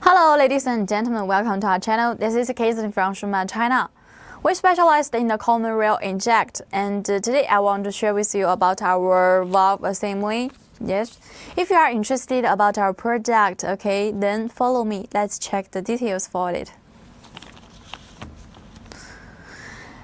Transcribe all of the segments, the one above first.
Hello ladies and gentlemen, welcome to our channel. This is Kaitlin from Shumatt, China. We specialized in the common rail inject, and today I want to share with you about our valve assembly. Yes, if you are interested about our product, okay, then follow me. Let's check the details for it.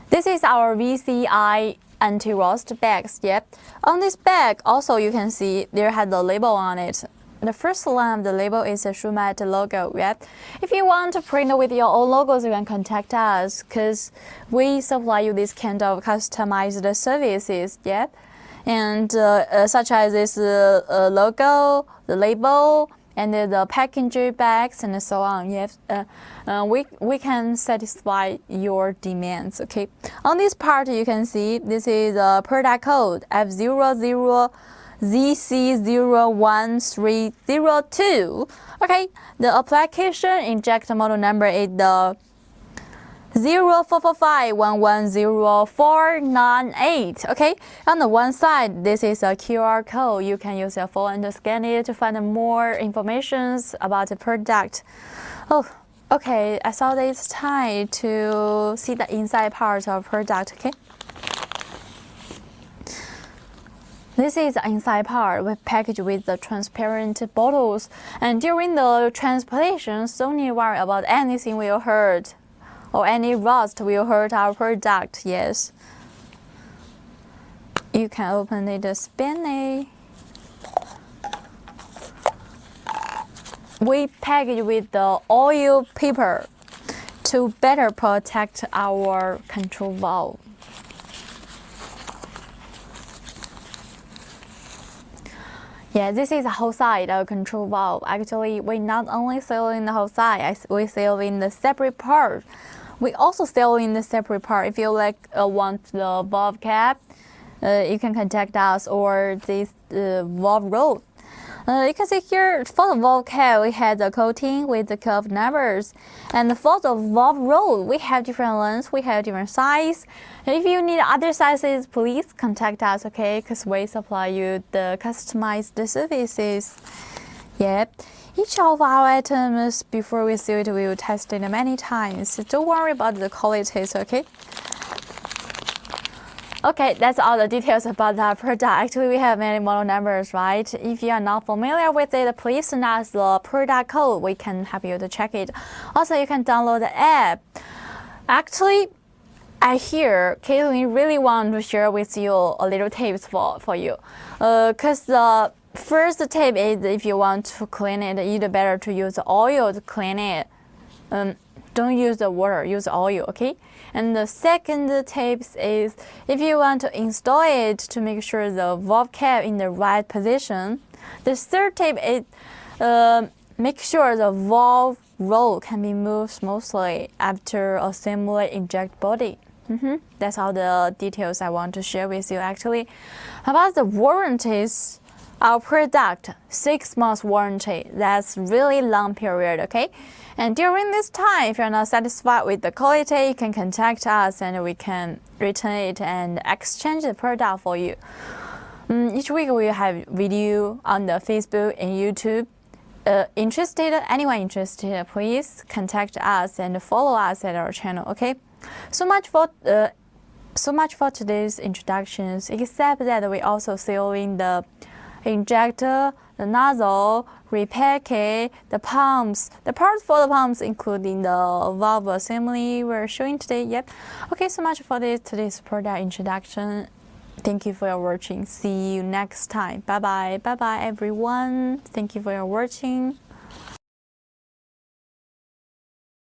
This is our Vci Anti-Rust Bags. Yep. On this bag, also you can see there has the label on it. The first line of the label is a Shumatt logo. Yep. If you want to print with your own logos, you can contact us because we supply you this kind of customized services. Yep. And such as this logo, the label, and the packaging bags, and so on. Yes, we can satisfy your demands. Okay. On this part, you can see this is the product code F00ZC01302. Okay. The application injector model number is the 0445110498. Okay, on the one side, this is a QR code. You can use your phone to scan it to find more information about the product. Oh, okay. I thought it's time to see the inside part of product. Okay. This is the inside part. We package with the transparent bottles, and during the transportation, don't need to worry about anything will hurt or any rust will hurt our product. Yes. You can open it, spin it. We package with the oil paper to better protect our control valve. Yeah, this is the whole side of control valve. Actually, we not only sell in the whole side, we sell in the separate part. We also sell in the separate part. If you want the valve cap, you can contact us, or this valve roll. You can see here for the valve cap, we have the coating with the curved numbers, and for the valve roll, we have different lengths, we have different size. If you need other sizes, please contact us, okay? Because we supply you the customized services. Yep. Each of our items, before we sell it, we will test it many times. Don't worry about the quality, okay? Okay, that's all the details about our product. Actually, we have many model numbers, right? If you are not familiar with it, please send us the product code. We can help you to check it. Also, you can download the app. Actually, I hear Kaitlin really want to share with you a little tips for you. Because the first tip is, if you want to clean it, it's better to use oil to clean it. Don't use the water, use oil, okay? And the second tip is, if you want to install it to make sure the valve cap in the right position. The third tip is, make sure the valve roll can be moved smoothly after assembly inject body. That's all the details I want to share with you. Actually, about the warranties, our product, 6 months warranty. That's really long period, okay? And during this time, if you're not satisfied with the quality, you can contact us and we can return it and exchange the product for you. Each week we have video on the Facebook and YouTube. Anyone interested, please contact us and follow us at our channel, okay? So much for today's introductions, except that we also sell in the injector, the nozzle, repair kit, the pumps, the parts for the pumps, including the valve assembly we're showing today. Yep. Okay, so much for today's product introduction. Thank you for your watching. See you next time. Bye bye. Bye bye, everyone. Thank you for your watching.